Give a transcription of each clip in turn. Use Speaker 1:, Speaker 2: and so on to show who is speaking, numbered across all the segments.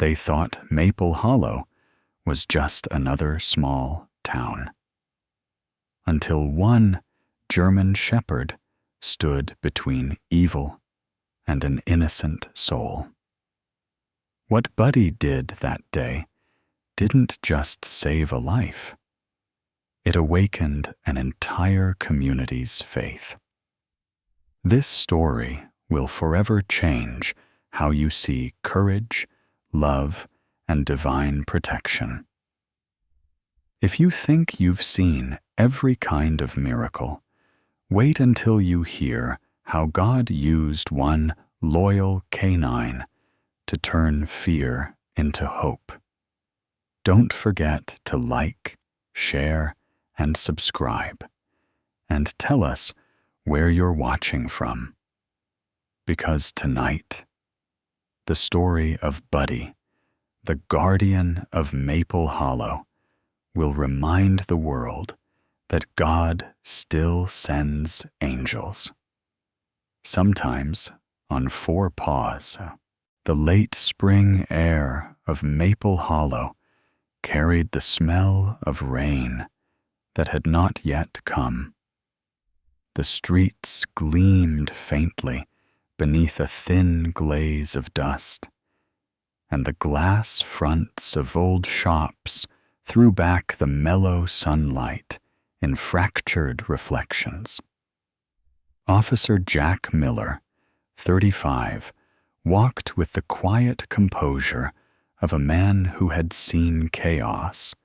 Speaker 1: They thought Maple Hollow was just another small town. Until one German shepherd stood between evil and an innocent soul. What Buddy did that day didn't just save a life. It awakened an entire community's faith. This story will forever change how you see courage, love, and divine protection. If you think you've seen every kind of miracle, wait until you hear how God used one loyal canine to turn fear into hope. Don't forget to like, share, and subscribe, and tell us where you're watching from. Because tonight, the story of Buddy, the guardian of Maple Hollow, will remind the world that God still sends angels. Sometimes on 4 paws. The late spring air of Maple Hollow carried the smell of rain that had not yet come. The streets gleamed faintly beneath a thin glaze of dust, and the glass fronts of old shops threw back the mellow sunlight in fractured reflections. Officer Jack Miller, 35, walked with the quiet composure of a man who had seen chaos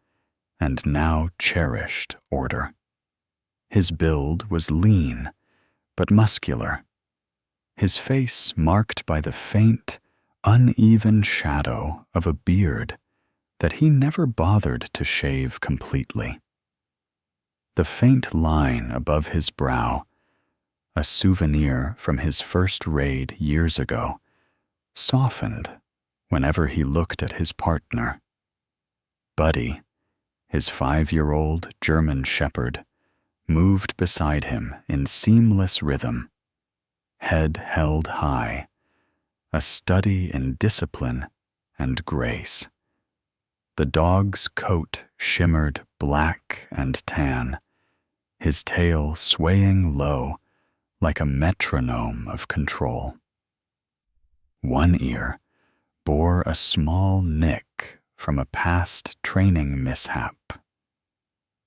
Speaker 1: and now cherished order. His build was lean but muscular, his face marked by the faint, uneven shadow of a beard that he never bothered to shave completely. The faint line above his brow, a souvenir from his first raid years ago, softened whenever he looked at his partner. Buddy, his 5-year-old German shepherd, moved beside him in seamless rhythm, head held high, a study in discipline and grace. The dog's coat shimmered black and tan, his tail swaying low like a metronome of control. One ear bore a small nick from a past training mishap,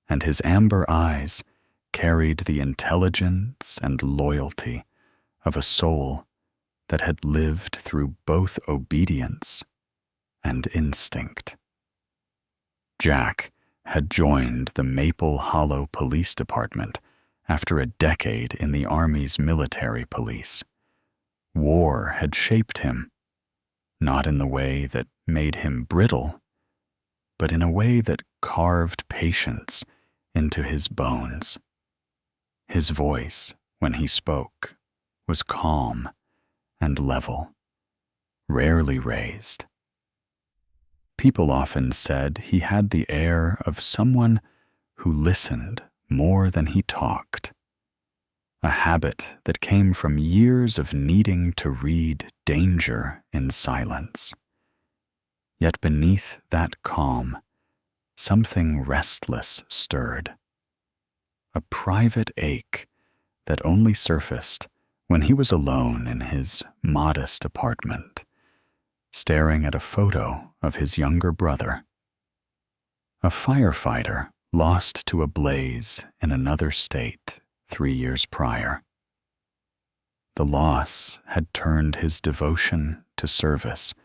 Speaker 1: and his amber eyes carried the intelligence and loyalty of a soul that had lived through both obedience and instinct. Jack had joined the Maple Hollow Police Department after a decade in the Army's military police. War had shaped him, not in the way that made him brittle, but in a way that carved patience into his bones. His voice, when he spoke, was calm and level, rarely raised. People often said he had the air of someone who listened more than he talked, a habit that came from years of needing to read danger in silence. Yet beneath that calm, something restless stirred, a private ache that only surfaced when he was alone in his modest apartment, staring at a photo of his younger brother, a firefighter lost to a blaze in another state 3 years prior. The loss had turned his devotion to service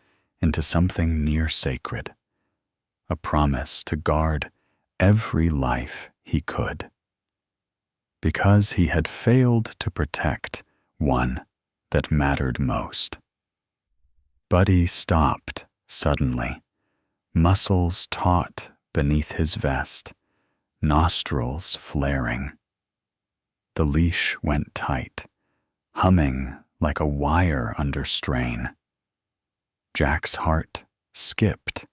Speaker 1: into something near sacred, a promise to guard every life he could. Because he had failed to protect one that mattered most. Buddy stopped suddenly, muscles taut beneath his vest, nostrils flaring. The leash went tight, humming like a wire under strain. Jack's heart skipped,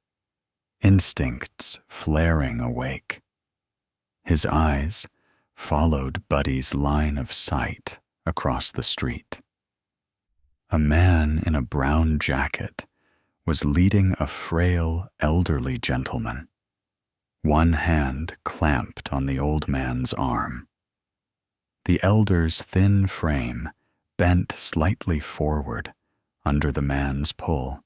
Speaker 1: instincts flaring awake. His eyes followed Buddy's line of sight across the street. A man in a brown jacket was leading a frail, elderly gentleman. One hand clamped on the old man's arm. The elder's thin frame bent slightly forward under the man's pull,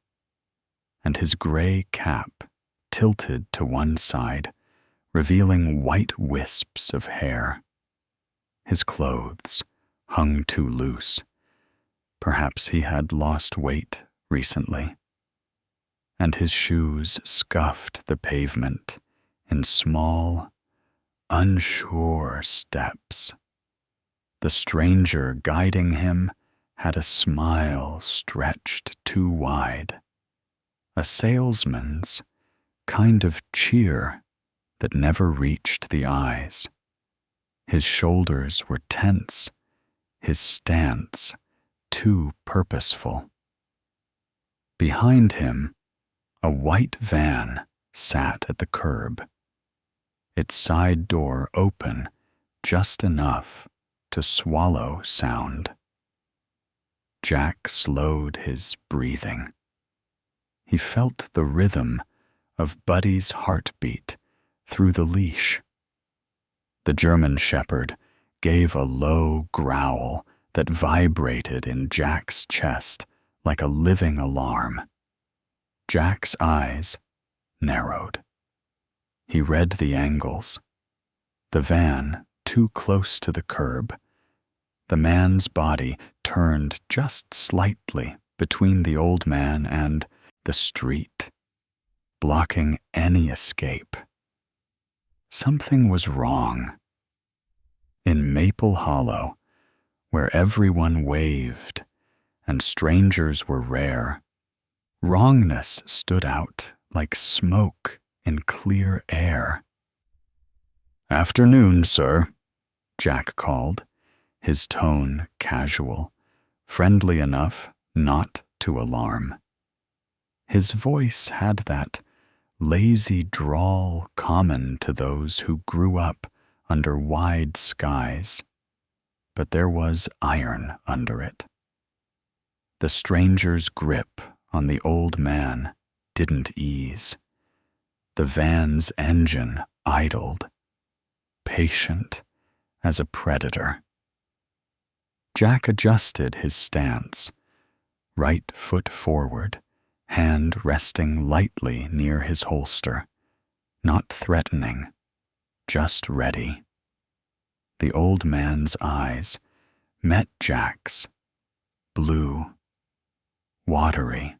Speaker 1: and his gray cap tilted to one side, revealing white wisps of hair. His clothes hung too loose. Perhaps he had lost weight recently. And his shoes scuffed the pavement in small, unsure steps. The stranger guiding him had a smile stretched too wide, a salesman's kind of cheer that never reached the eyes. His shoulders were tense, his stance too purposeful. Behind him, a white van sat at the curb, its side door open just enough to swallow sound. Jack slowed his breathing. He felt the rhythm of Buddy's heartbeat through the leash. The German shepherd gave a low growl that vibrated in Jack's chest like a living alarm. Jack's eyes narrowed. He read the angles. The van too close to the curb. The man's body turned just slightly between the old man and the street, blocking any escape. Something was wrong. In Maple Hollow, where everyone waved and strangers were rare, wrongness stood out like smoke in clear air. "Afternoon, sir," Jack called, his tone casual, friendly enough not to alarm. His voice had that lazy drawl common to those who grew up under wide skies, but there was iron under it. The stranger's grip on the old man didn't ease. The van's engine idled, patient as a predator. Jack adjusted his stance, right foot forward, hand resting lightly near his holster, not threatening, just ready. The old man's eyes met Jack's, blue, watery,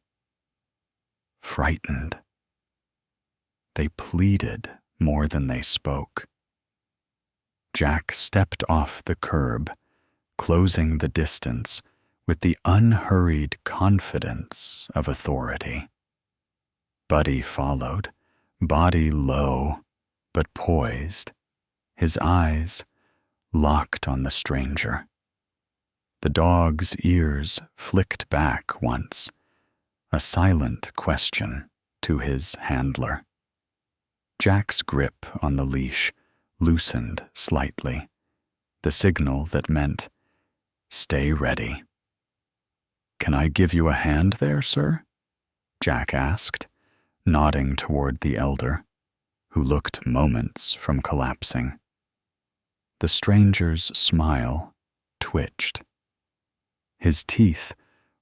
Speaker 1: frightened. They pleaded more than they spoke. Jack stepped off the curb, closing the distance with the unhurried confidence of authority. Buddy followed, body low but poised, his eyes locked on the stranger. The dog's ears flicked back once, a silent question to his handler. Jack's grip on the leash loosened slightly, the signal that meant, "Stay ready." "Can I give you a hand there, sir?" Jack asked, nodding toward the elder, who looked moments from collapsing. The stranger's smile twitched. His teeth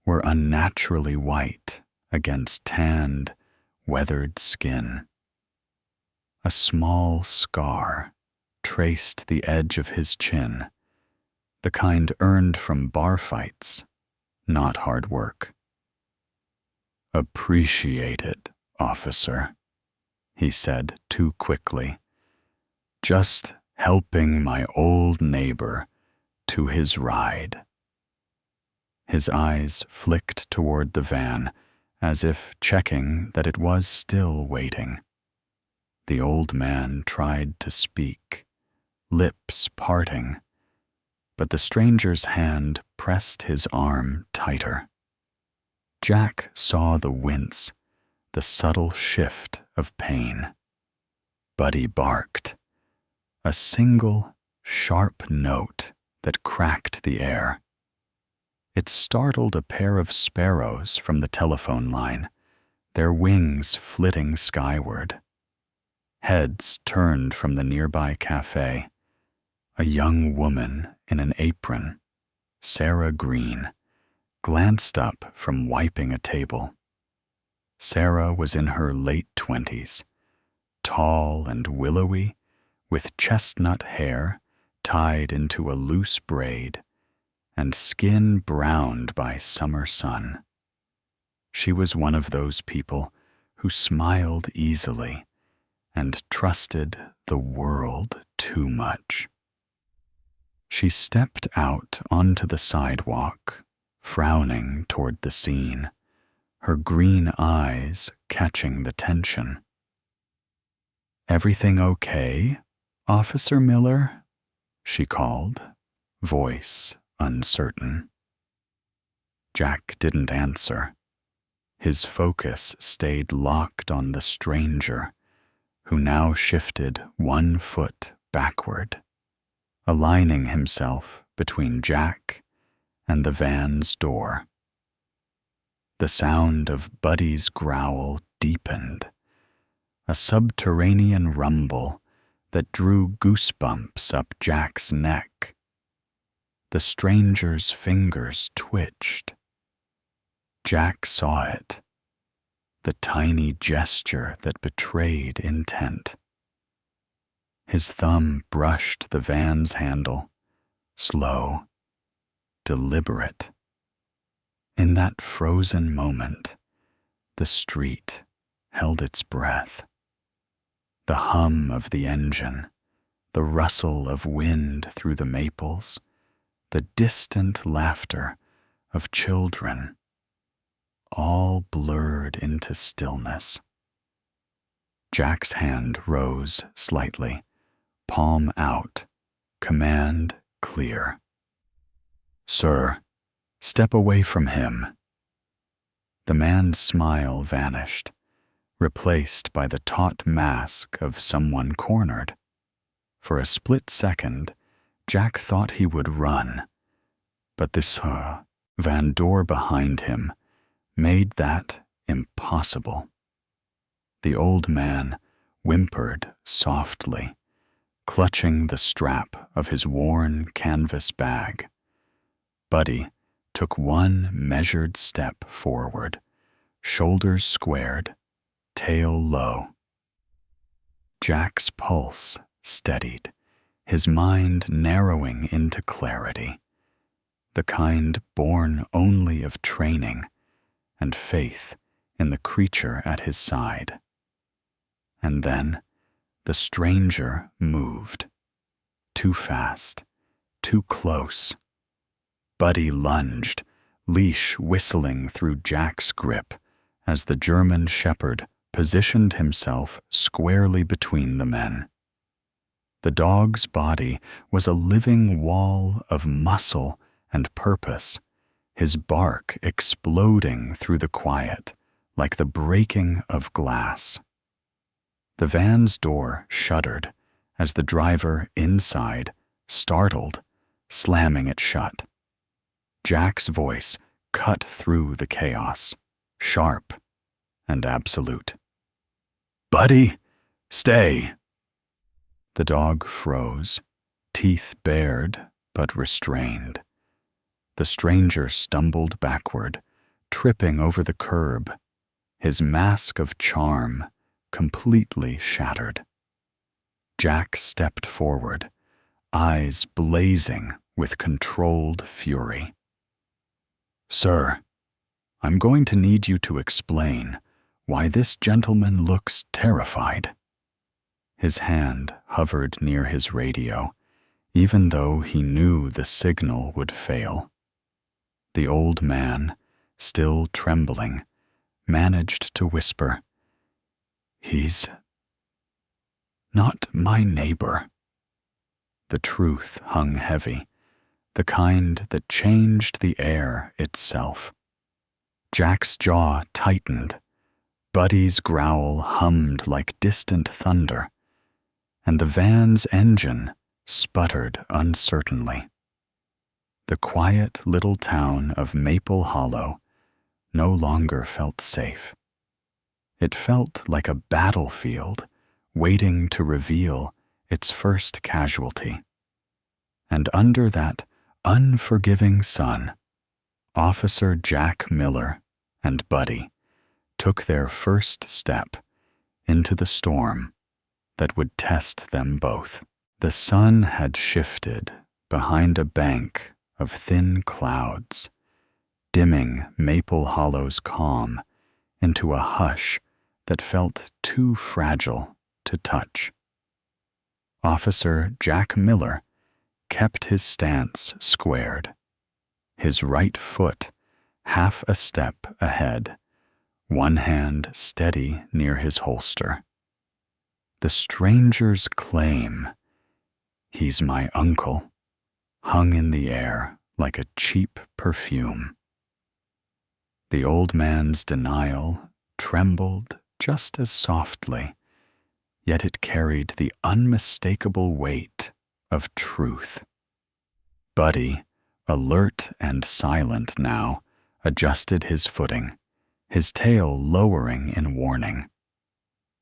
Speaker 1: were unnaturally white against tanned, weathered skin. A small scar traced the edge of his chin, the kind earned from bar fights, not hard work. "Appreciate it, officer," he said too quickly. "Just helping my old neighbor to his ride." His eyes flicked toward the van, as if checking that it was still waiting. The old man tried to speak, lips parting, but the stranger's hand pressed his arm tighter. Jack saw the wince, the subtle shift of pain. Buddy barked, a single, sharp note that cracked the air. It startled a pair of sparrows from the telephone line, their wings flitting skyward. Heads turned from the nearby cafe. A young woman in an apron, Sarah Green, glanced up from wiping a table. Sarah was in her late 20s, tall and willowy, with chestnut hair tied into a loose braid and skin browned by summer sun. She was one of those people who smiled easily and trusted the world too much. She stepped out onto the sidewalk, frowning toward the scene, her green eyes catching the tension. "Everything okay, Officer Miller?" she called, voice uncertain. Jack didn't answer. His focus stayed locked on the stranger, who now shifted 1 foot backward, aligning himself between Jack and the van's door. The sound of Buddy's growl deepened, a subterranean rumble that drew goosebumps up Jack's neck. The stranger's fingers twitched. Jack saw it, the tiny gesture that betrayed intent. His thumb brushed the van's handle, slow, deliberate. In that frozen moment, the street held its breath. The hum of the engine, the rustle of wind through the maples, the distant laughter of children, all blurred into stillness. Jack's hand rose slightly, palm out, command clear. "Sir, step away from him." The man's smile vanished, replaced by the taut mask of someone cornered. For a split second, Jack thought he would run, but the van door behind him made that impossible. The old man whimpered softly, clutching the strap of his worn canvas bag. Buddy took one measured step forward, shoulders squared, tail low. Jack's pulse steadied, his mind narrowing into clarity, the kind born only of training and faith in the creature at his side. And then the stranger moved, too fast, too close. Buddy lunged, leash whistling through Jack's grip as the German shepherd positioned himself squarely between the men. The dog's body was a living wall of muscle and purpose, his bark exploding through the quiet like the breaking of glass. The van's door shuddered as the driver inside startled, slamming it shut. Jack's voice cut through the chaos, sharp and absolute. "Buddy, stay!" The dog froze, teeth bared but restrained. The stranger stumbled backward, tripping over the curb, his mask of charm completely shattered. Jack stepped forward, eyes blazing with controlled fury. "Sir, I'm going to need you to explain why this gentleman looks terrified." His hand hovered near his radio, even though he knew the signal would fail. The old man, still trembling, managed to whisper, "He's not my neighbor." The truth hung heavy, the kind that changed the air itself. Jack's jaw tightened, Buddy's growl hummed like distant thunder, and the van's engine sputtered uncertainly. The quiet little town of Maple Hollow no longer felt safe. It felt like a battlefield waiting to reveal its first casualty. And under that unforgiving sun, Officer Jack Miller and Buddy took their first step into the storm that would test them both. The sun had shifted behind a bank of thin clouds, dimming Maple Hollow's calm into a hush that felt too fragile to touch. Officer Jack Miller kept his stance squared, his right foot half a step ahead, one hand steady near his holster. The stranger's claim, "He's my uncle," hung in the air like a cheap perfume. The old man's denial trembled just as softly, yet it carried the unmistakable weight of truth. Buddy, alert and silent now, adjusted his footing, his tail lowering in warning.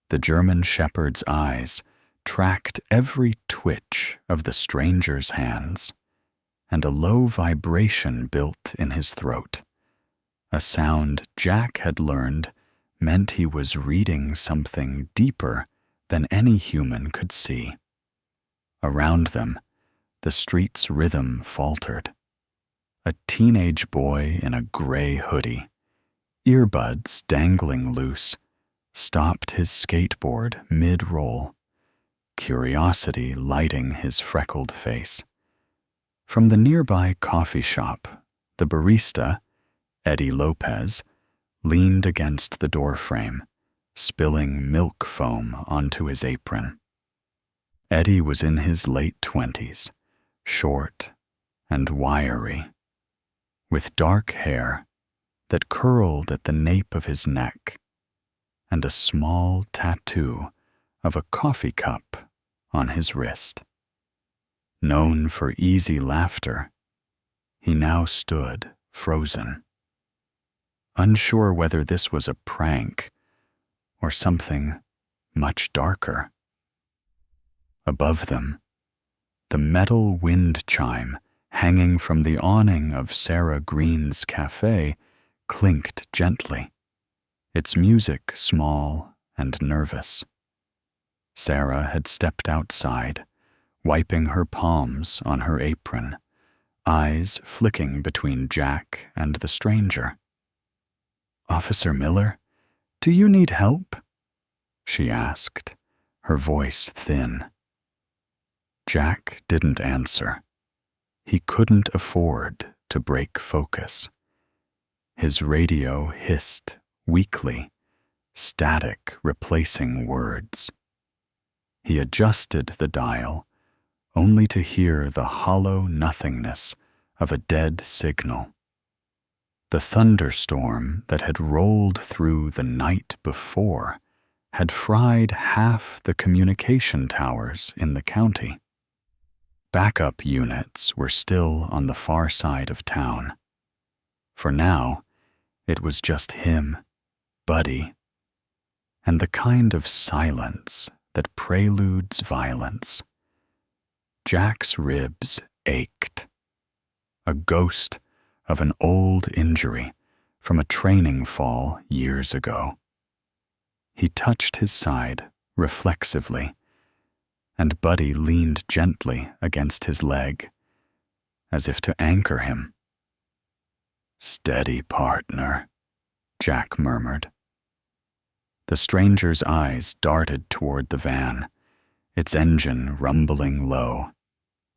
Speaker 1: The German shepherd's eyes tracked every twitch of the stranger's hands, and a low vibration built in his throat, a sound Jack had learned meant he was reading something deeper than any human could see. Around them, the street's rhythm faltered. A teenage boy in a gray hoodie, earbuds dangling loose, stopped his skateboard mid-roll, curiosity lighting his freckled face. From the nearby coffee shop, the barista, Eddie Lopez, leaned against the doorframe, spilling milk foam onto his apron. Eddie was in his late 20s, short and wiry, with dark hair that curled at the nape of his neck, and a small tattoo of a coffee cup on his wrist. Known for easy laughter, he now stood frozen, unsure whether this was a prank or something much darker. Above them, the metal wind chime hanging from the awning of Sarah Green's cafe clinked gently, its music small and nervous. Sarah had stepped outside, wiping her palms on her apron, eyes flicking between Jack and the stranger. "Officer Miller, do you need help?" she asked, her voice thin. Jack didn't answer. He couldn't afford to break focus. His radio hissed weakly, static replacing words. He adjusted the dial, only to hear the hollow nothingness of a dead signal. The thunderstorm that had rolled through the night before had fried half the communication towers in the county. Backup units were still on the far side of town. For now, it was just him, Buddy, and the kind of silence that preludes violence. Jack's ribs ached, a ghost of an old injury from a training fall years ago. He touched his side reflexively, and Buddy leaned gently against his leg, as if to anchor him. "Steady, partner," Jack murmured. The stranger's eyes darted toward the van, its engine rumbling low,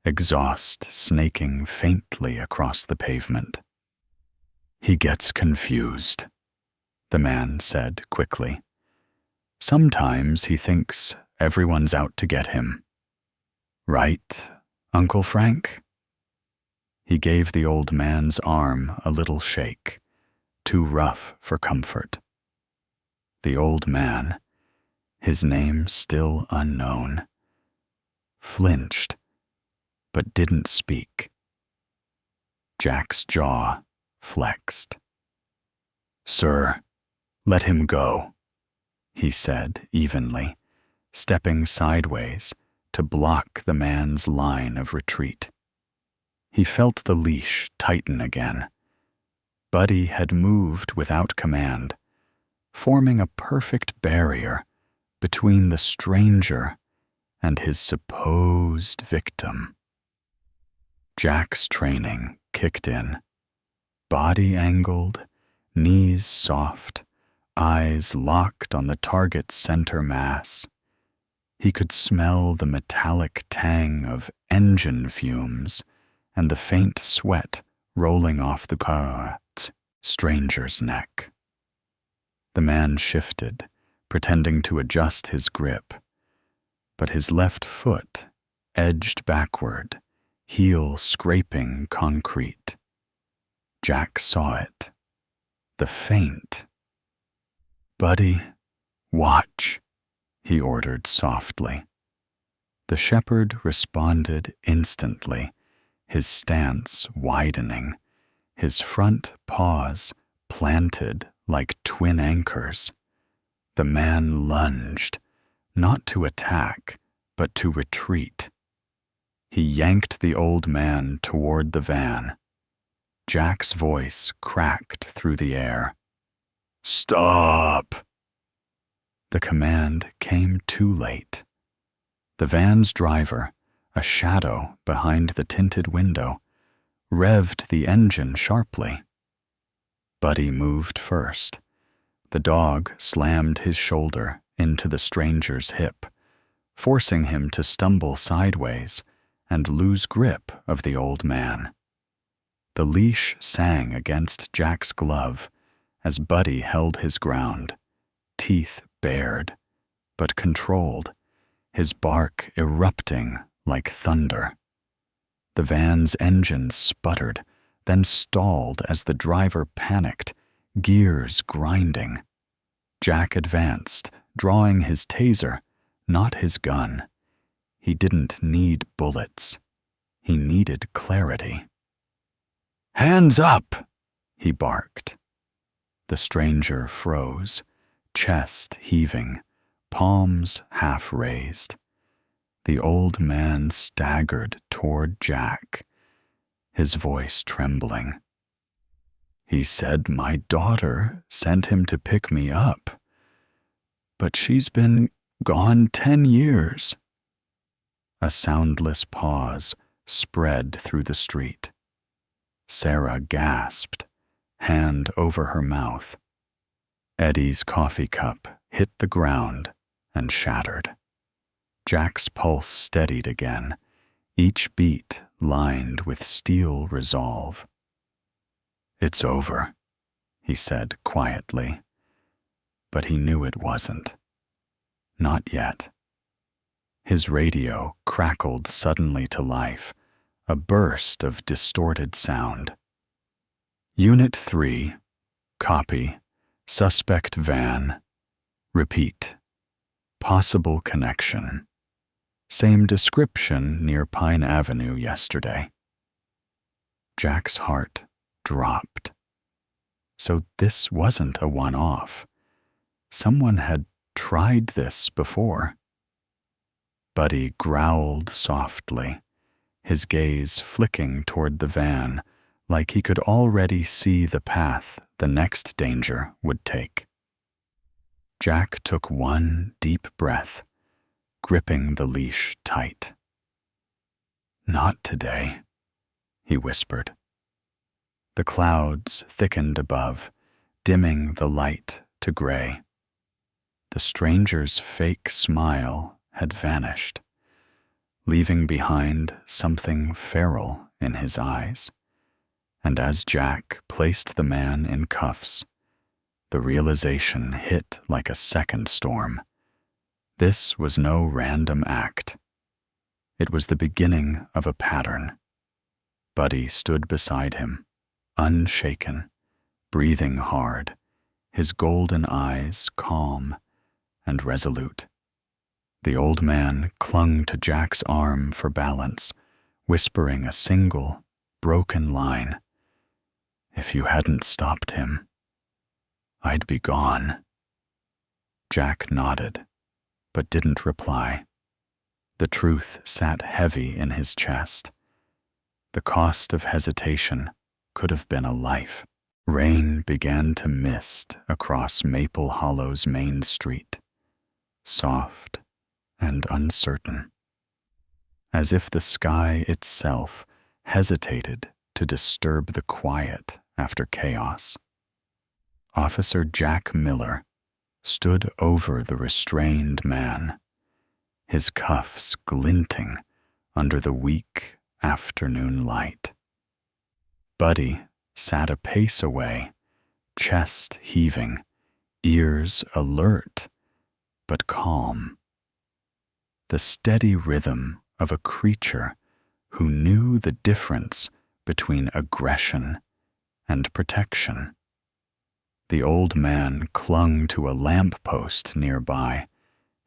Speaker 1: exhaust snaking faintly across the pavement. "He gets confused," the man said quickly. "Sometimes he thinks everyone's out to get him. Right, Uncle Frank?" He gave the old man's arm a little shake, too rough for comfort. The old man, his name still unknown, flinched, but didn't speak. Jack's jaw flexed. "Sir, let him go," he said evenly, stepping sideways to block the man's line of retreat. He felt the leash tighten again. Buddy had moved without command, forming a perfect barrier between the stranger and his supposed victim. Jack's training kicked in. Body angled, knees soft, eyes locked on the target's center mass. He could smell the metallic tang of engine fumes and the faint sweat rolling off the stranger's neck. The man shifted, pretending to adjust his grip, but his left foot edged backward, heel scraping concrete. Jack saw it. The feint. "Buddy, watch," he ordered softly. The shepherd responded instantly, his stance widening, his front paws planted like twin anchors. The man lunged, not to attack, but to retreat. He yanked the old man toward the van. Jack's voice cracked through the air. "Stop!" The command came too late. The van's driver, a shadow behind the tinted window, revved the engine sharply. Buddy moved first. The dog slammed his shoulder into the stranger's hip, forcing him to stumble sideways and lose grip of the old man. The leash sang against Jack's glove as Buddy held his ground, teeth bared, but controlled, his bark erupting like thunder. The van's engine sputtered, then stalled as the driver panicked, gears grinding. Jack advanced, drawing his taser, not his gun. He didn't need bullets. He needed clarity. "Hands up!" he barked. The stranger froze, chest heaving, palms half raised. The old man staggered toward Jack, his voice trembling. "He said my daughter sent him to pick me up, but she's been gone 10 years. A soundless pause spread through the street. Sarah gasped, hand over her mouth. Eddie's coffee cup hit the ground and shattered. Jack's pulse steadied again, each beat lined with steel resolve. "It's over," he said quietly, but he knew it wasn't. Not yet. His radio crackled suddenly to life, a burst of distorted sound. "Unit 3, copy, suspect van, repeat, possible connection. Same description near Pine Avenue yesterday." Jack's heart dropped. So this wasn't a one-off. Someone had tried this before. Buddy growled softly, his gaze flicking toward the van like he could already see the path the next danger would take. Jack took one deep breath, gripping the leash tight. "Not today," he whispered. The clouds thickened above, dimming the light to gray. The stranger's fake smile had vanished, leaving behind something feral in his eyes. And as Jack placed the man in cuffs, the realization hit like a second storm. This was no random act. It was the beginning of a pattern. Buddy stood beside him, unshaken, breathing hard, his golden eyes calm and resolute. The old man clung to Jack's arm for balance, whispering a single, broken line. "If you hadn't stopped him, I'd be gone." Jack nodded, but didn't reply. The truth sat heavy in his chest. The cost of hesitation could have been a life. Rain began to mist across Maple Hollow's main street, soft and uncertain, as if the sky itself hesitated to disturb the quiet after chaos. Officer Jack Miller stood over the restrained man, his cuffs glinting under the weak afternoon light. Buddy sat a pace away, chest heaving, ears alert, but calm. The steady rhythm of a creature who knew the difference between aggression and protection. The old man clung to a lamppost nearby,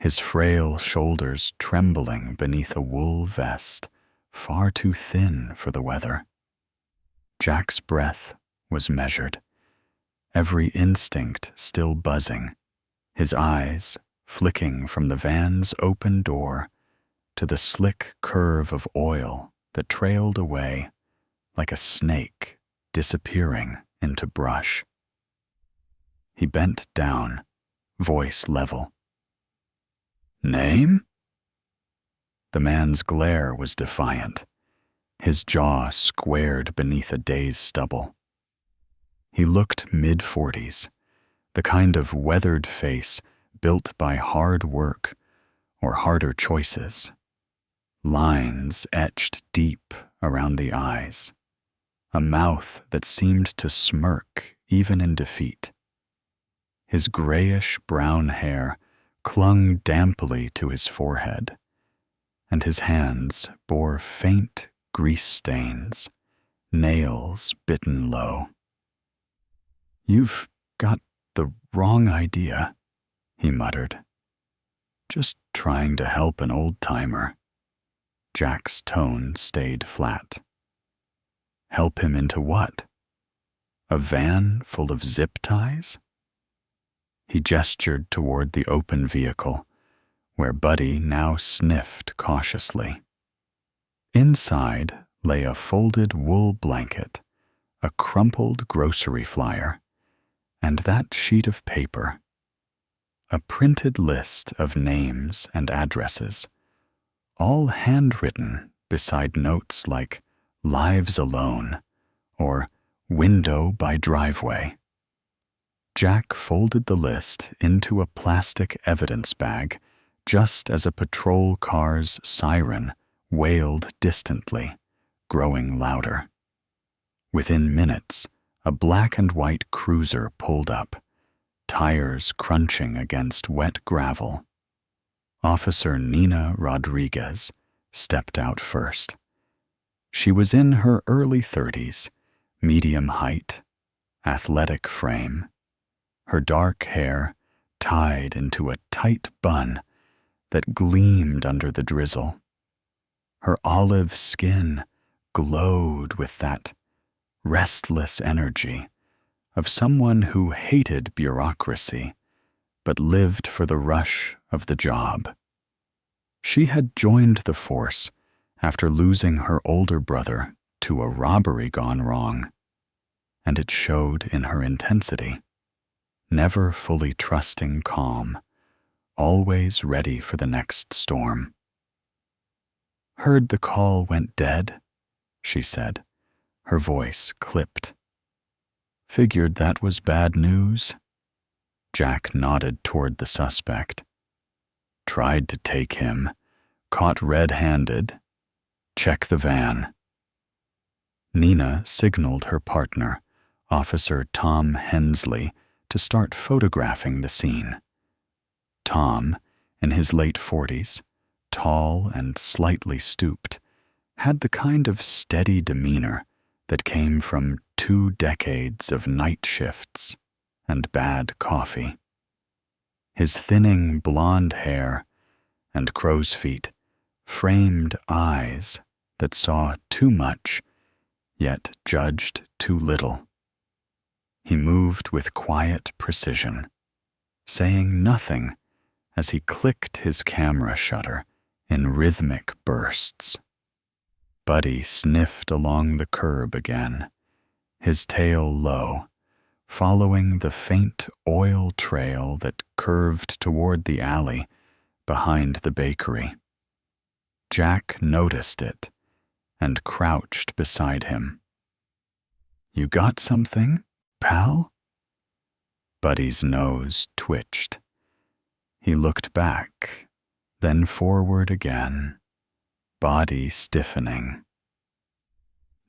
Speaker 1: his frail shoulders trembling beneath a wool vest far too thin for the weather. Jack's breath was measured, every instinct still buzzing, his eyes flicking from the van's open door to the slick curve of oil that trailed away like a snake disappearing into brush. He bent down, voice level. "Name?" The man's glare was defiant, his jaw squared beneath a day's stubble. He looked mid-40s, the kind of weathered face built by hard work or harder choices. Lines etched deep around the eyes, a mouth that seemed to smirk even in defeat. His grayish-brown hair clung damply to his forehead, and his hands bore faint grease stains, nails bitten low. "You've got the wrong idea," he muttered. "Just trying to help an old-timer." Jack's tone stayed flat. "Help him into what? A van full of zip ties?" He gestured toward the open vehicle, where Buddy now sniffed cautiously. Inside lay a folded wool blanket, a crumpled grocery flyer, and that sheet of paper, a printed list of names and addresses, all handwritten beside notes like "Lives Alone" or "Window by Driveway." Jack folded the list into a plastic evidence bag just as a patrol car's siren wailed distantly, growing louder. Within minutes, a black and white cruiser pulled up, tires crunching against wet gravel. Officer Nina Rodriguez stepped out first. She was in her early 30s, medium height, athletic frame, her dark hair tied into a tight bun that gleamed under the drizzle. Her olive skin glowed with that restless energy of someone who hated bureaucracy but lived for the rush of the job. She had joined the force after losing her older brother to a robbery gone wrong, and it showed in her intensity, never fully trusting calm, always ready for the next storm. "Heard the call went dead," she said, her voice clipped. "Figured that was bad news." Jack nodded toward the suspect. "Tried to take him, caught red-handed. Check the van." Nina signaled her partner, Officer Tom Hensley, to start photographing the scene. Tom, in his late 40s, tall and slightly stooped, had the kind of steady demeanor that came from 2 decades of night shifts and bad coffee. His thinning blonde hair and crow's feet framed eyes that saw too much, yet judged too little. He moved with quiet precision, saying nothing as he clicked his camera shutter in rhythmic bursts. Buddy sniffed along the curb again, his tail low, following the faint oil trail that curved toward the alley behind the bakery. Jack noticed it and crouched beside him. "You got something, pal?" Buddy's nose twitched. He looked back, then forward again, body stiffening.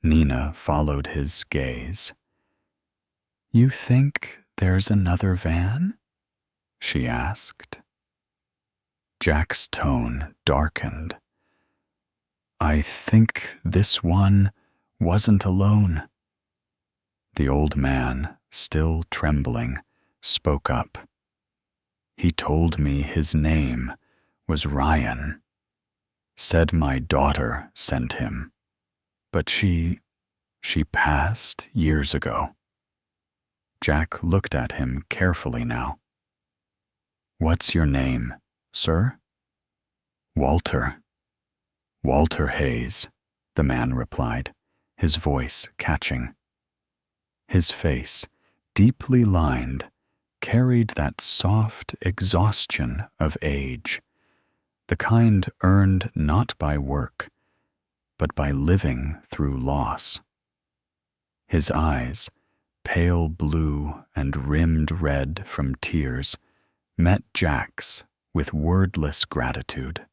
Speaker 1: Nina followed his gaze. "You think there's another van?" she asked. Jack's tone darkened. "I think this one wasn't alone." The old man, still trembling, spoke up. "He told me his name was Ryan. Said my daughter sent him. But she passed years ago." Jack looked at him carefully now. "What's your name, sir?" "Walter. Walter Hayes," the man replied, his voice catching. His face, deeply lined, carried that soft exhaustion of age, the kind earned not by work, but by living through loss. His eyes, pale blue and rimmed red from tears, met Jack's with wordless gratitude.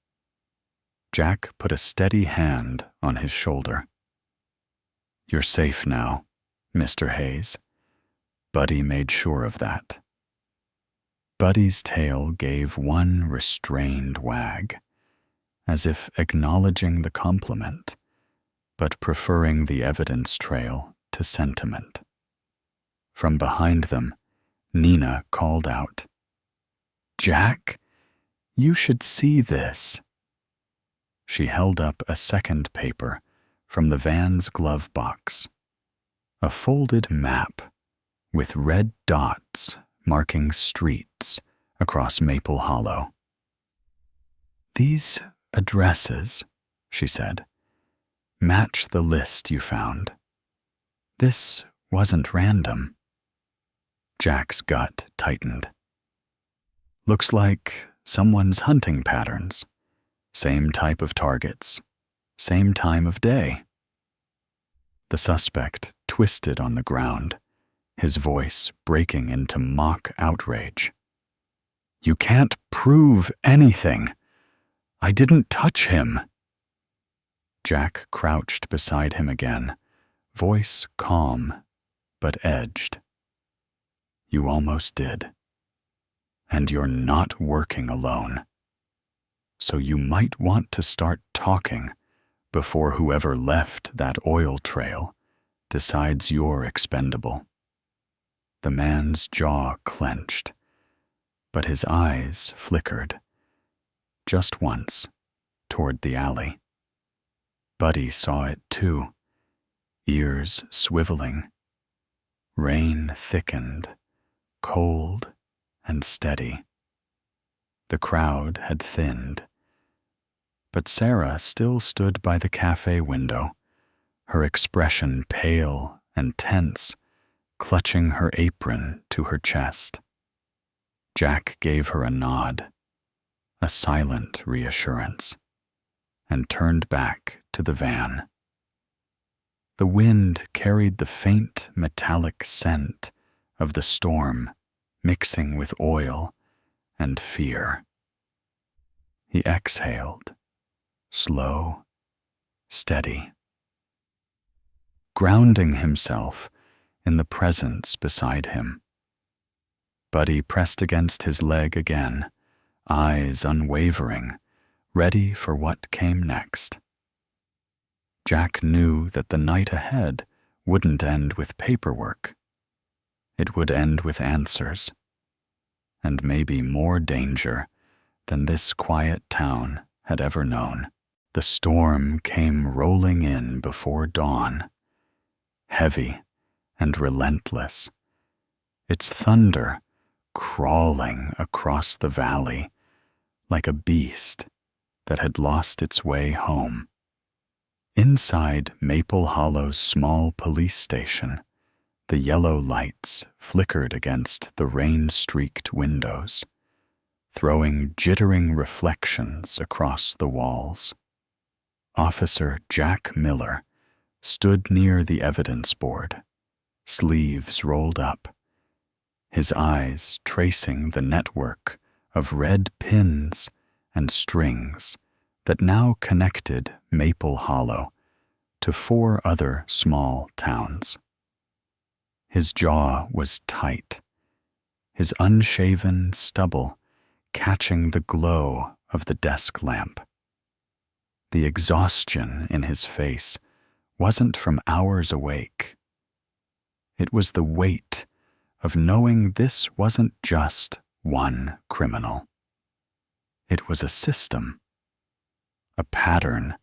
Speaker 1: Jack put a steady hand on his shoulder. "You're safe now, Mr. Hayes." Buddy made sure of that. Buddy's tail gave one restrained wag, as if acknowledging the compliment, but preferring the evidence trail to sentiment. From behind them, Nina called out, "Jack, you should see this." She held up a second paper from the van's glove box, a folded map with red dots marking streets across Maple Hollow. "These addresses," she said, "match the list you found. This wasn't random." Jack's gut tightened. "Looks like someone's hunting patterns. Same type of targets, same time of day." The suspect twisted on the ground, his voice breaking into mock outrage. "You can't prove anything. I didn't touch him." Jack crouched beside him again, voice calm but edged. "You almost did. And you're not working alone. So you might want to start talking before whoever left that oil trail decides you're expendable." The man's jaw clenched, but his eyes flickered, just once, toward the alley. Buddy saw it too, ears swiveling. Rain thickened, cold and steady. The crowd had thinned, but Sarah still stood by the cafe window, her expression pale and tense, clutching her apron to her chest. Jack gave her a nod, a silent reassurance, and turned back to the van. The wind carried the faint metallic scent of the storm mixing with oil and fear. He exhaled, slow, steady, grounding himself in the presence beside him. Buddy pressed against his leg again, eyes unwavering, ready for what came next. Jack knew that the night ahead wouldn't end with paperwork. It would end with answers, and maybe more danger than this quiet town had ever known. The storm came rolling in before dawn, heavy and relentless, its thunder crawling across the valley like a beast that had lost its way home. Inside Maple Hollow's small police station, the yellow lights flickered against the rain-streaked windows, throwing jittering reflections across the walls. Officer Jack Miller stood near the evidence board, sleeves rolled up, his eyes tracing the network of red pins and strings that now connected Maple Hollow to 4 other small towns. His jaw was tight, his unshaven stubble catching the glow of the desk lamp. The exhaustion in his face wasn't from hours awake. It was the weight of knowing this wasn't just one criminal. It was a system, a pattern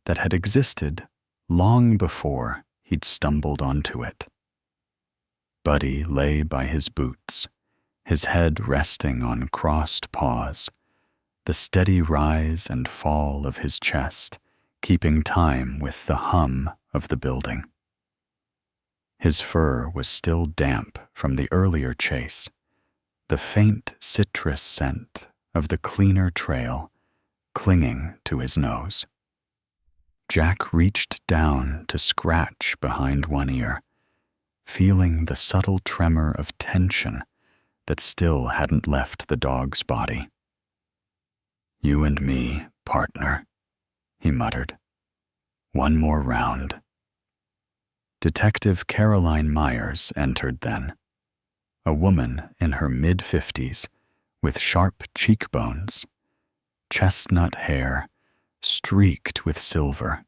Speaker 1: that had existed long before he'd stumbled onto it. Buddy lay by his boots, his head resting on crossed paws, the steady rise and fall of his chest keeping time with the hum of the building. His fur was still damp from the earlier chase, the faint citrus scent of the cleaner trail clinging to his nose. Jack reached down to scratch behind one ear, feeling the subtle tremor of tension that still hadn't left the dog's body. "You and me, partner," he muttered. "One more round." Detective Caroline Myers entered then, a woman in her mid-50s with sharp cheekbones, chestnut hair streaked with silver,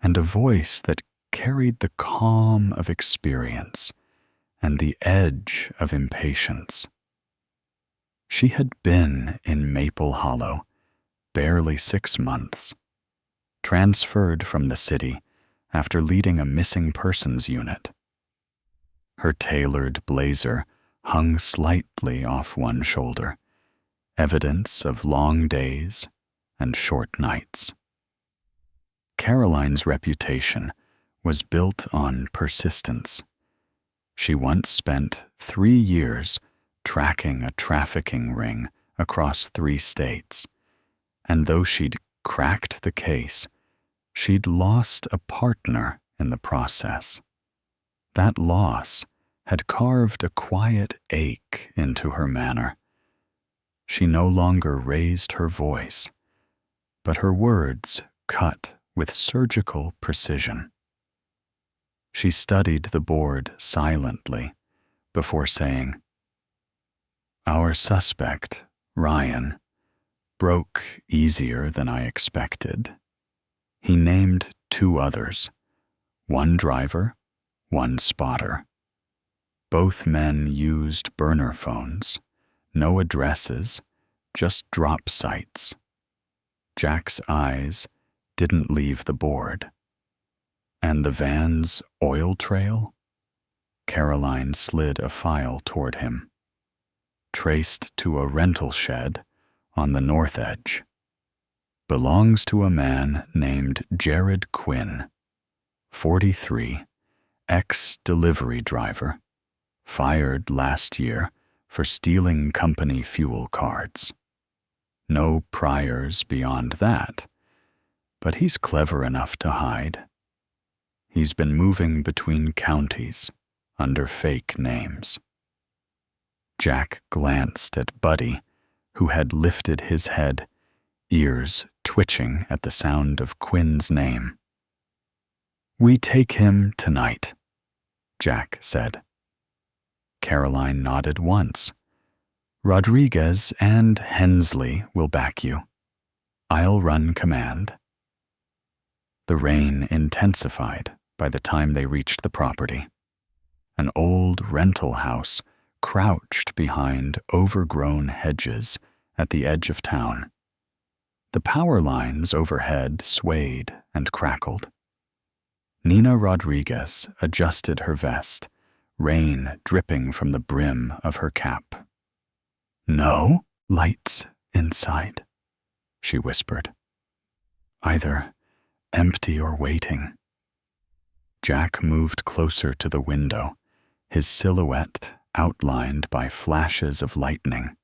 Speaker 1: and a voice that carried the calm of experience and the edge of impatience. She had been in Maple Hollow barely 6 months, transferred from the city after leading a missing persons unit. Her tailored blazer hung slightly off one shoulder, evidence of long days and short nights. Caroline's reputation was built on persistence. She once spent 3 years tracking a trafficking ring across 3 states, and though she'd cracked the case, she'd lost a partner in the process. That loss had carved a quiet ache into her manner. She no longer raised her voice, but her words cut with surgical precision. She studied the board silently before saying, "Our suspect, Ryan, broke easier than I expected. He named 2 others, 1 driver, 1 spotter. Both men used burner phones, no addresses, just drop sites." Jack's eyes didn't leave the board. "And the van's oil trail?" Caroline slid a file toward him. "Traced to a rental shed on the north edge. Belongs to a man named Jared Quinn, 43, ex-delivery driver, fired last year for stealing company fuel cards. No priors beyond that, but he's clever enough to hide. He's been moving between counties under fake names." Jack glanced at Buddy, who had lifted his head, ears twitching at the sound of Quinn's name. "We take him tonight," Jack said. Caroline nodded once. "Rodriguez and Hensley will back you. I'll run command." The rain intensified by the time they reached the property. An old rental house crouched behind overgrown hedges at the edge of town. The power lines overhead swayed and crackled. Nina Rodriguez adjusted her vest, rain dripping from the brim of her cap. "No?" Lights inside," she whispered. "Either empty or waiting." Jack moved closer to the window, his silhouette outlined by flashes of lightning.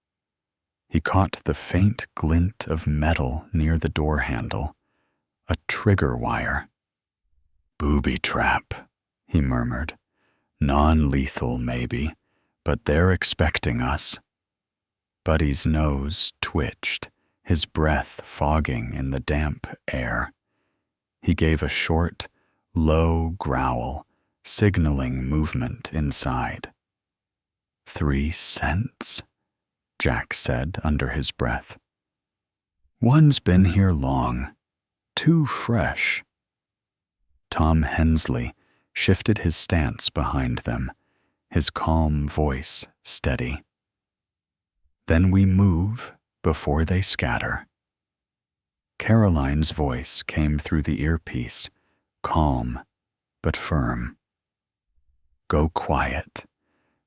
Speaker 1: He caught the faint glint of metal near the door handle, a trigger wire. "Booby trap," he murmured. "Non-lethal, maybe, but they're expecting us." Buddy's nose twitched, his breath fogging in the damp air. He gave a short, low growl, signaling movement inside. 3 cents, Jack said under his breath. "One's been here long, too fresh." Tom Hensley shifted his stance behind them, his calm voice steady. "Then we move before they scatter." Caroline's voice came through the earpiece, calm but firm. "Go quiet,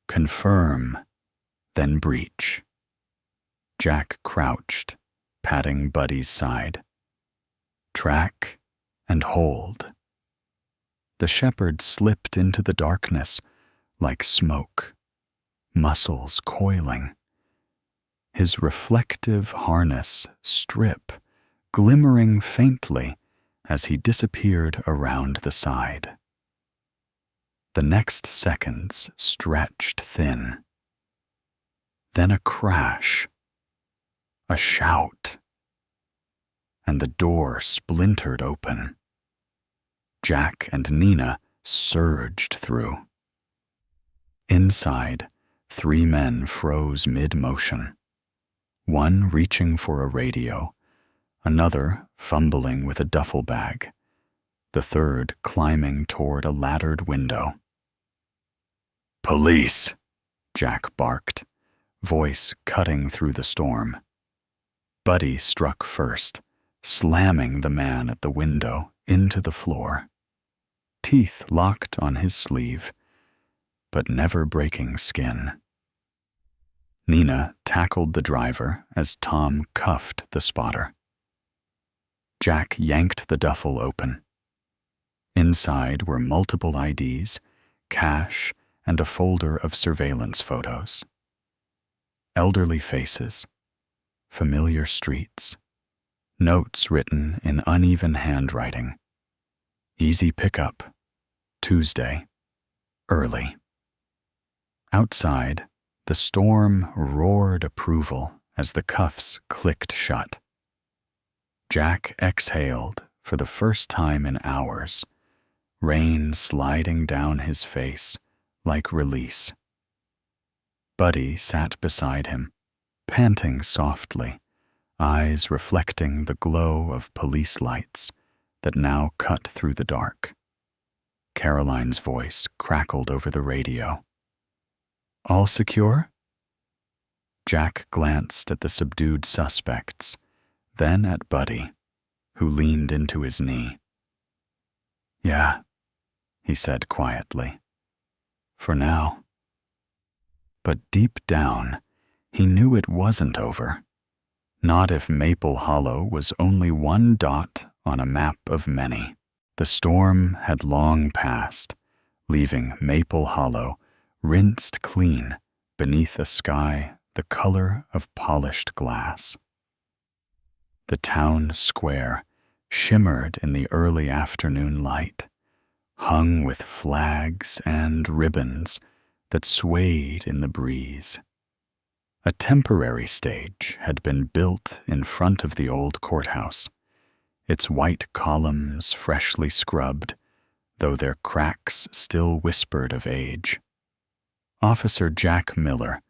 Speaker 1: confirm, then breach." Jack crouched, patting Buddy's side. "Track and hold." The shepherd slipped into the darkness like smoke, muscles coiling. His reflective harness strip glimmering faintly as he disappeared around the side. The next seconds stretched thin. Then a crash, a shout, and the door splintered open. Jack and Nina surged through. Inside, 3 men froze mid-motion. One reaching for a radio, another fumbling with a duffel bag, the third climbing toward a laddered window. "Police!" Jack barked, voice cutting through the storm. Buddy struck first, slamming the man at the window into the floor. Teeth locked on his sleeve, but never breaking skin. Nina tackled the driver as Tom cuffed the spotter. Jack yanked the duffel open. Inside were multiple IDs, cash, and a folder of surveillance photos. Elderly faces, familiar streets, notes written in uneven handwriting. Easy pickup, Tuesday, early. Outside, the storm roared approval as the cuffs clicked shut. Jack exhaled for the first time in hours, rain sliding down his face like release. Buddy sat beside him, panting softly, eyes reflecting the glow of police lights that now cut through the dark. Caroline's voice crackled over the radio. "All secure?" Jack glanced at the subdued suspects, then at Buddy, who leaned into his knee. "Yeah," he said quietly. "For now." But deep down, he knew it wasn't over. Not if Maple Hollow was only one dot on a map of many. The storm had long passed, leaving Maple Hollow rinsed clean beneath a sky the color of polished glass. The town square shimmered in the early afternoon light, hung with flags and ribbons that swayed in the breeze. A temporary stage had been built in front of the old courthouse, its white columns freshly scrubbed, though their cracks still whispered of age. Officer Jack Miller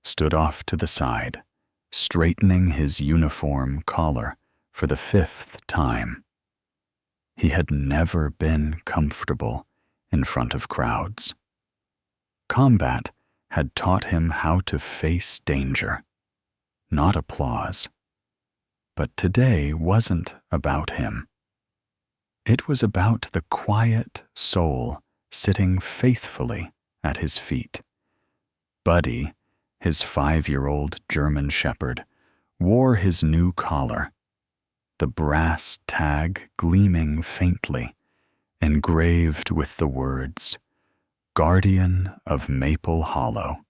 Speaker 1: stood off to the side, straightening his uniform collar for the 5th time. He had never been comfortable in front of crowds. Combat had taught him how to face danger, not applause. But today wasn't about him. It was about the quiet soul sitting faithfully at his feet. Buddy, his 5-year-old German shepherd, wore his new collar, the brass tag gleaming faintly, engraved with the words, "Guardian of Maple Hollow."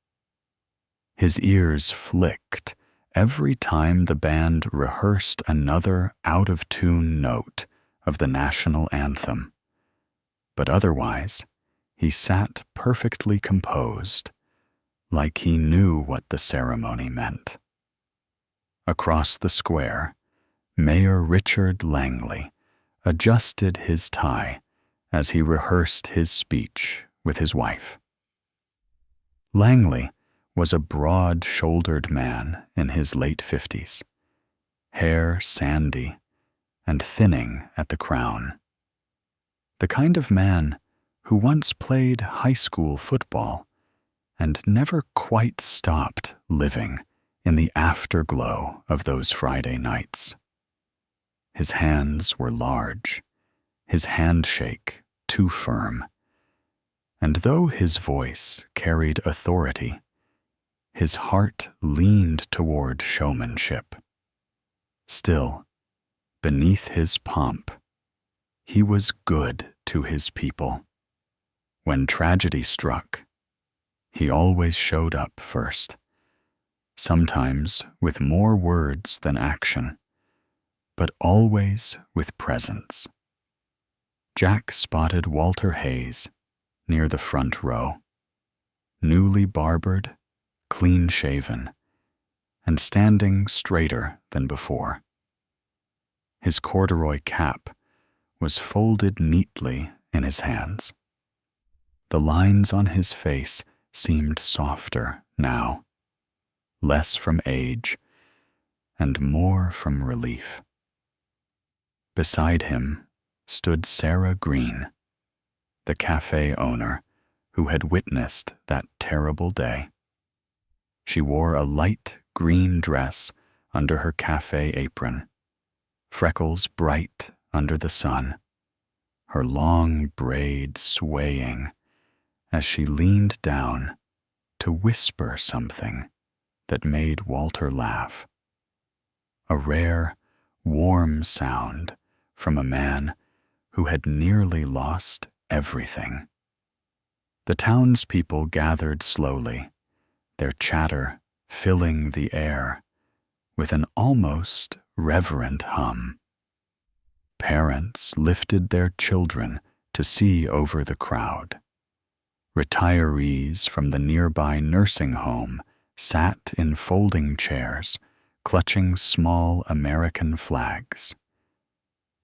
Speaker 1: His ears flicked every time the band rehearsed another out-of-tune note of the national anthem, but otherwise he sat perfectly composed, like he knew what the ceremony meant. Across the square, Mayor Richard Langley adjusted his tie as he rehearsed his speech with his wife. Langley was a broad-shouldered man in his late 50s, hair sandy and thinning at the crown. The kind of man who once played high school football and never quite stopped living in the afterglow of those Friday nights. His hands were large, his handshake too firm, and though his voice carried authority, his heart leaned toward showmanship. Still, beneath his pomp, he was good to his people. When tragedy struck, he always showed up first, sometimes with more words than action, but always with presence. Jack spotted Walter Hayes near the front row, newly barbered, clean-shaven, and standing straighter than before. His corduroy cap was folded neatly in his hands. The lines on his face seemed softer now, less from age and more from relief. Beside him stood Sarah Green, the cafe owner who had witnessed that terrible day. She wore a light green dress under her cafe apron, freckles bright under the sun, her long braid swaying as she leaned down to whisper something that made Walter laugh. A rare, warm sound from a man who had nearly lost everything. The townspeople gathered slowly, their chatter filling the air with an almost reverent hum. Parents lifted their children to see over the crowd. Retirees from the nearby nursing home sat in folding chairs, clutching small American flags.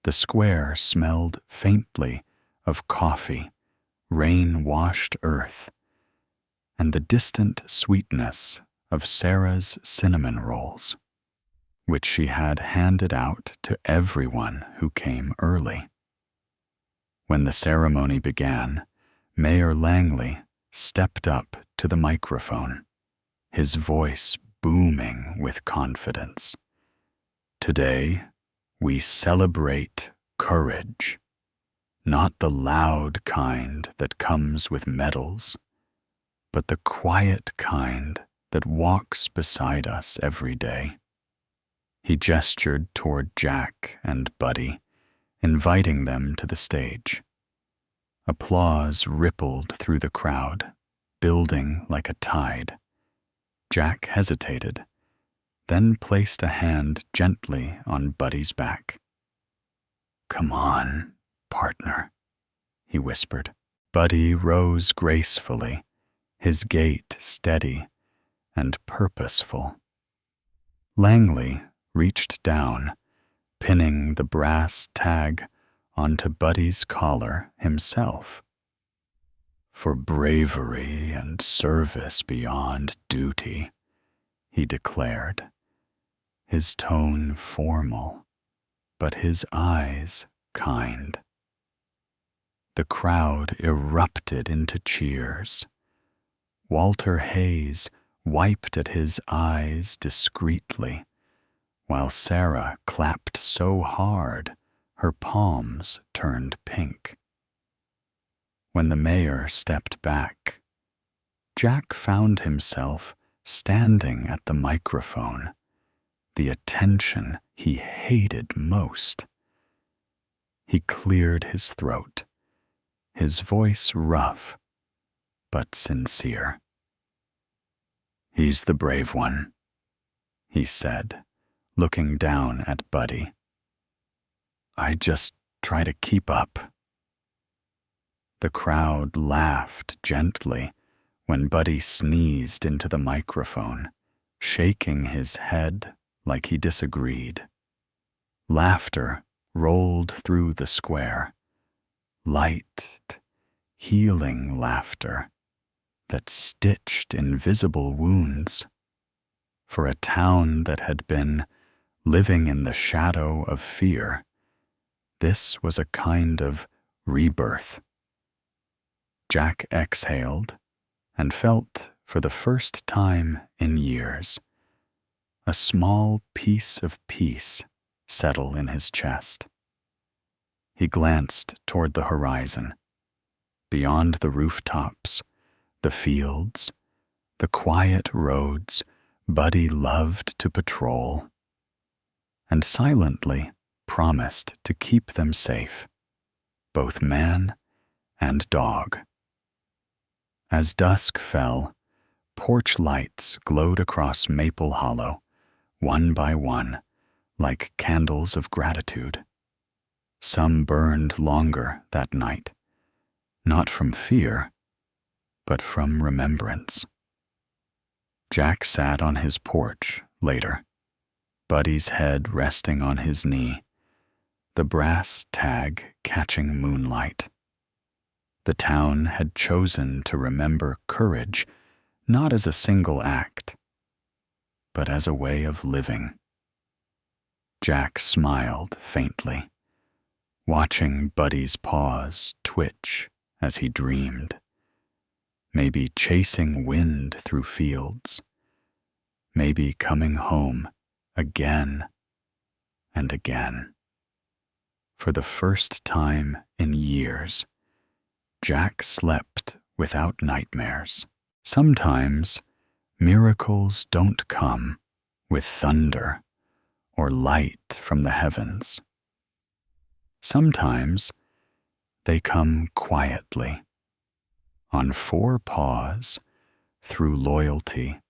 Speaker 1: The square smelled faintly of coffee, rain-washed earth, and the distant sweetness of Sarah's cinnamon rolls, which she had handed out to everyone who came early. When the ceremony began, Mayor Langley stepped up to the microphone, his voice booming with confidence. Today, we celebrate courage, not the loud kind that comes with medals, but the quiet kind that walks beside us every day. He gestured toward Jack and Buddy, inviting them to the stage. Applause rippled through the crowd, building like a tide. Jack hesitated, then placed a hand gently on Buddy's back. "Come on, partner," he whispered. Buddy rose gracefully, his gait steady and purposeful. Langley reached down, pinning the brass tag onto Buddy's collar himself. "For bravery and service beyond duty," he declared, his tone formal, but his eyes kind. The crowd erupted into cheers. Walter Hayes wiped at his eyes discreetly, while Sarah clapped so hard her palms turned pink. When the mayor stepped back, Jack found himself standing at the microphone, the attention he hated most. He cleared his throat, his voice rough but sincere. "He's the brave one," he said, looking down at Buddy. "I just try to keep up." The crowd laughed gently when Buddy sneezed into the microphone, shaking his head like he disagreed. Laughter rolled through the square, light, healing laughter that stitched invisible wounds. For a town that had been living in the shadow of fear, this was a kind of rebirth. Jack exhaled and felt, for the first time in years, a small piece of peace settle in his chest. He glanced toward the horizon, beyond the rooftops, the fields, the quiet roads Buddy loved to patrol, and silently promised to keep them safe, both man and dog. As dusk fell, porch lights glowed across Maple Hollow, one by one, like candles of gratitude. Some burned longer that night, not from fear, but from remembrance. Jack sat on his porch later, Buddy's head resting on his knee, the brass tag catching moonlight. The town had chosen to remember courage not as a single act, but as a way of living. Jack smiled faintly, watching Buddy's paws twitch as he dreamed, maybe chasing wind through fields, maybe coming home again and again. For the first time in years, Jack slept without nightmares. Sometimes miracles don't come with thunder or light from the heavens. Sometimes they come quietly, on four paws, through loyalty,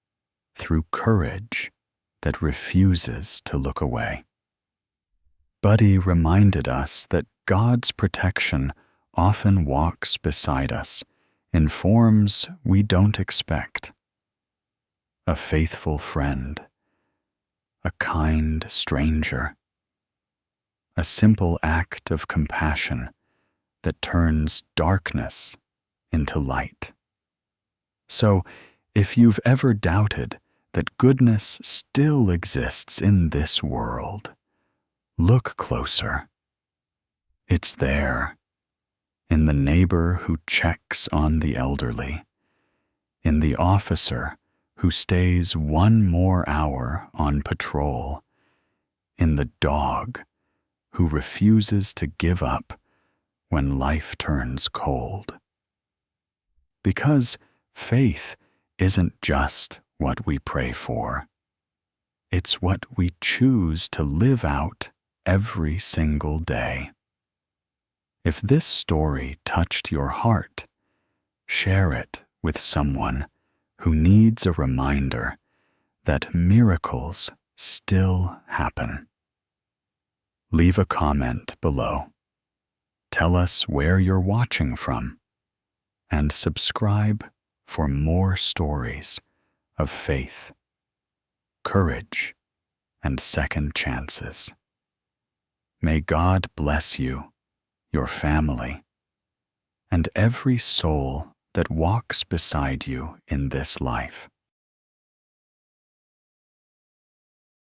Speaker 1: through courage that refuses to look away. Buddy reminded us that God's protection often walks beside us in forms we don't expect. A faithful friend, a kind stranger, a simple act of compassion that turns darkness into light. So, if you've ever doubted that goodness still exists in this world, look closer. It's there, in the neighbor who checks on the elderly, in the officer who stays one more hour on patrol, in the dog who refuses to give up when life turns cold. Because faith isn't just what we pray for. It's what we choose to live out every single day. If this story touched your heart, share it with someone who needs a reminder that miracles still happen. Leave a comment below. Tell us where you're watching from, and subscribe for more stories of faith, courage, and second chances. May God bless you, your family, and every soul that walks beside you in this life.